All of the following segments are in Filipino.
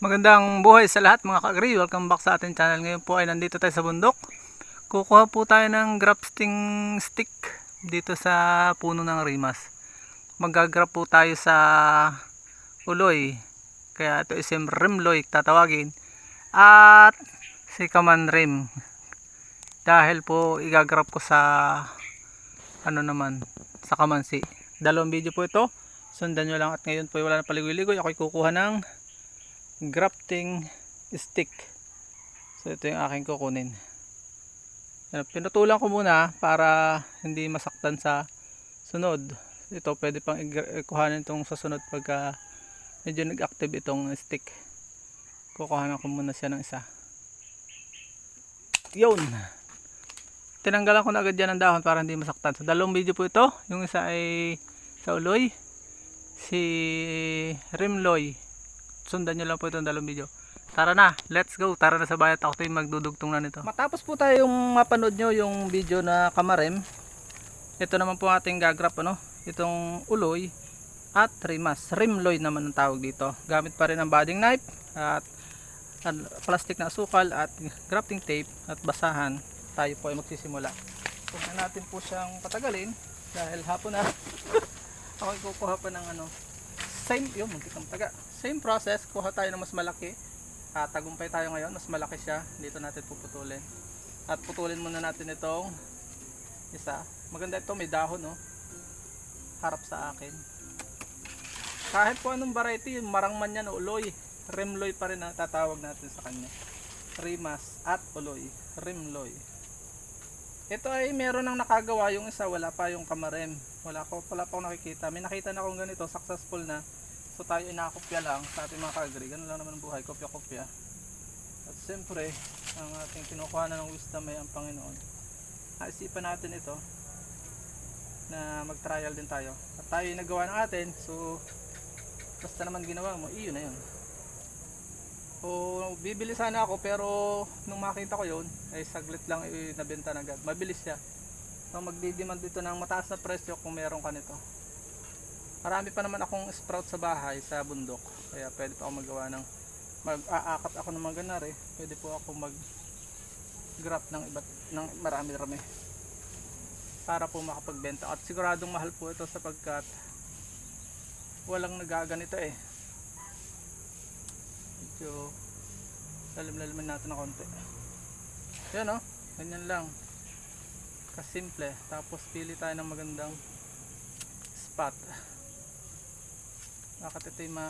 Magandang buhay sa lahat mga ka-agri. Welcome back sa ating channel. Ngayon po ay nandito tayo sa bundok. Kukuha po tayo ng grafting stick dito sa puno ng rimas. Mag-grab po tayo sa uloy. Kaya ito is yung rimloy tatawagin. At si Kaman Rim. Dahil po i-grab ko sa sa kamansi. Dalawang video po ito. Sundan nyo lang at ngayon po wala na paligoy-ligoy. Ako'y kukuha ng grafting stick. So ito yung aking kukunin. Pinutulan ko muna para hindi masaktan sa sunod. Ito pwede pang ikuhanin itong sa sunod pagka medyo nag-active itong stick. Kukuhanan ko muna siya ng isa. Yun. Tinanggalan ko na agad yan ng dahon para hindi masaktan. So dalawang video po ito. Yung isa ay sa uloy. Si Rimloy. Sundan nyo lang po itong dalawang video. Tara na, let's go. Tara na sa bayat. Ako tayo magdudugtong na nito. Matapos po tayong mapanood nyo yung video na kamarem, ito naman po ating gagrap itong uloy at rimas. Rimloy naman ang tawag dito. Gamit pa rin ang budding knife at plastic na asukal at grafting tape at basahan. Tayo po ay magsisimula. Huwag na natin po siyang patagalin dahil hapon na. Ako ay kukuha pa ng same process. Kuha tayo ng mas malaki. Tagumpay tayo ngayon, mas malaki siya. Dito natin puputulin. At putulin muna natin itong isa. Maganda ito, may dahon harap sa akin. Kahit po anong variety, marangman yan o uloy, rimloy pa rin ang tatawag natin sa kanya. Rimas at uloy, rimloy. Ito ay meron nang nakagawa, yung isa wala pa, yung kamarem. Wala pa akong nakikita. May nakita na akong ganito, successful na. So tayo inakopya lang sa ating mga ka-agri. Ganun lang naman ang buhay, kopya-kopya. At siyempre, ang ating kinukuha na ng wisdom ay ang Panginoon. Naisipan natin ito na mag-trial din tayo. At tayo yung nagawa ng atin, so basta naman ginawa mo, iyon na yun. O bibili sana ako pero nung makita ko yun, ay saglit lang nabenta na agad. Mabilis siya. So magdidemand dito ng mataas na presyo kung meron ka nito. Marami pa naman akong sprout sa bahay sa bundok. Kaya pwede pa ako magawa ng mag-aakat ako ng mga ganari. Pwede po ako mag-graft ng marami-rami para po makapagbenta. At siguradong mahal po ito sapagkat walang nagaganito medyo lalim-lalimin natin ng konti. Yan ganyan lang kasimple. Tapos pili tayo ng magandang spot. Bakit ito yung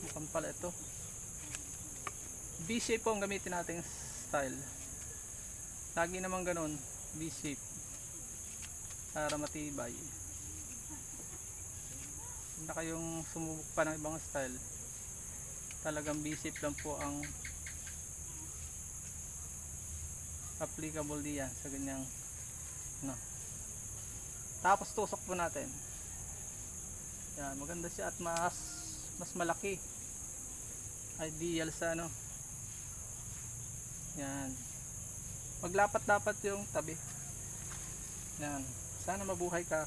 mukhang pala ito V-shape po ang gamitin nating style. Lagi naman ganun, V-shape para matibay. Hindi na kayong sumubok pa ng ibang style. Talagang V-shape lang po ang applicable diyan sa ganyang Tapos tusok po natin. Yan, maganda siya at mas malaki. Ideal sa Yan. Maglapat dapat yung tabi. Yan. Sana mabuhay ka.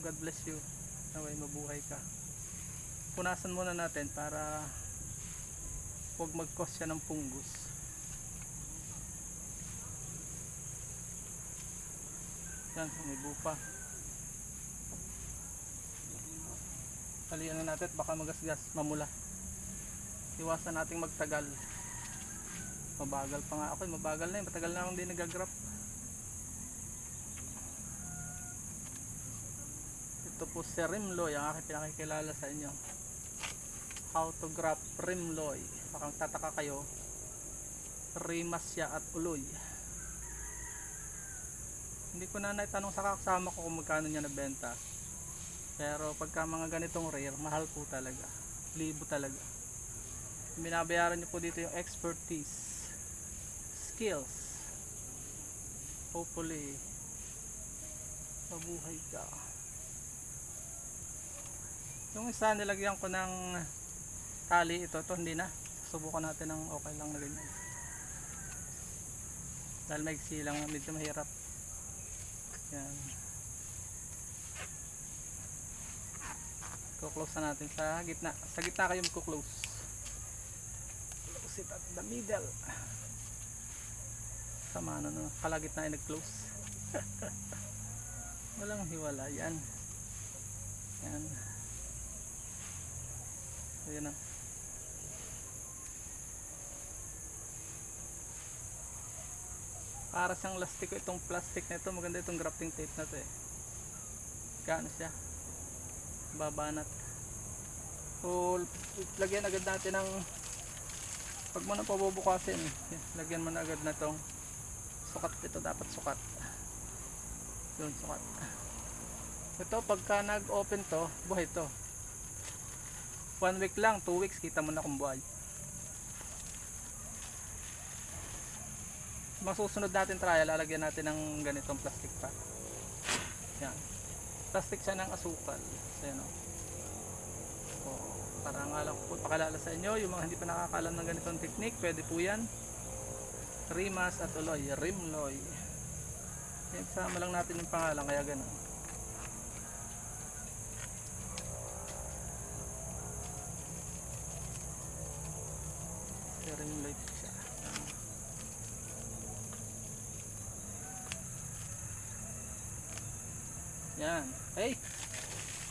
God bless you. Naway mabuhay ka. Punasan muna natin para huwag mag-cause siya ng fungus. Yan, may bupa. Halian na natin, baka magasgas, mamula. Iwasan nating magtagal. Mabagal pa nga ako, mabagal na yun. Matagal na akong hindi nagagrap. Ito po si Rimloy, ang aking pinakikilala sa inyo. How to grab Rimloy. Baka tataka kayo, rimas siya at uloy. Hindi ko na naitanong sa kasama ko kung magkano niya nabenta. Pero pagka mga ganitong rare, mahal po talaga. Libo talaga. Binabayaran niyo po dito yung expertise, skills. Hopefully mabuhay ka. Yung isa nilagyan ko ng tali, ito hindi na. Subukan natin ng okay lang na ganyan. Dahil maigsi lang, medyo mahirap. Yan. Close na natin sa gitna. Sa gitna kayo magko-close. Close it at the middle. Sama na no. Kalagitna ay nag-close. Walang hiwala. Yan. Yan. So yan na. Para siyang lastiko itong plastic na ito. Maganda itong grafting tape na ito eh. Gaano siya. Babanat. So, lagyan agad natin ng pag mo na pabubukasin, lagyan mo na agad na itong sukat. Ito dapat sukat. Yun, sukat. Ito, pagka nag-open to, buhay to. 1 week lang, 2 weeks, kita mo na kung buhay. Masusunod natin trial, lalagyan natin ng ganitong plastic pa. Yan. Plastic siya ng asukal. So, yan o. So, para nga lang po pakalala sa inyo, yung mga hindi pa nakakalam ng ganitong technique, pwede po yan. Rimas at Uloy, Rimloy. Yan, sama lang natin yung pangalan, kaya gano'n. Rimloy siya. Yan. Hey!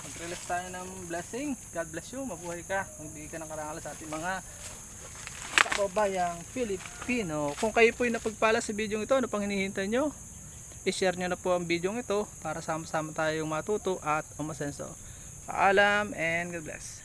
Mag-release tayo ng blessing. God bless you. Mabuhay ka. Magbigay ka ng karangalan sa ating mga kababayang Pilipino. Kung kayo po'y napagpala sa video ito, ano pang hinihintay nyo? I-share nyo na po ang video ito para sama-sama tayong matuto at umasenso. Paalam and God bless.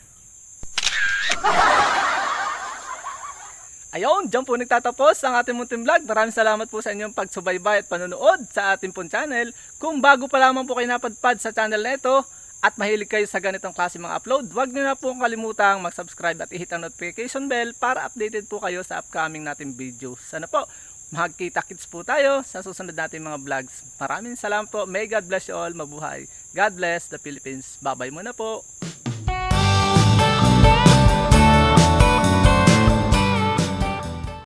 Ayun, dyan po nagtatapos ang ating munting vlog. Maraming salamat po sa inyong pagsubaybay at panonood sa ating pong channel. Kung bago pa lamang po kayo napadpad sa channel na ito at mahilig kayo sa ganitong klase mga upload, huwag nyo na po kalimutang mag-subscribe at i-hit ang notification bell para updated po kayo sa upcoming nating videos. Sana po, magkita-kits po tayo sa susunod nating mga vlogs. Maraming salamat po. May God bless you all. Mabuhay. God bless the Philippines. Bye-bye muna po.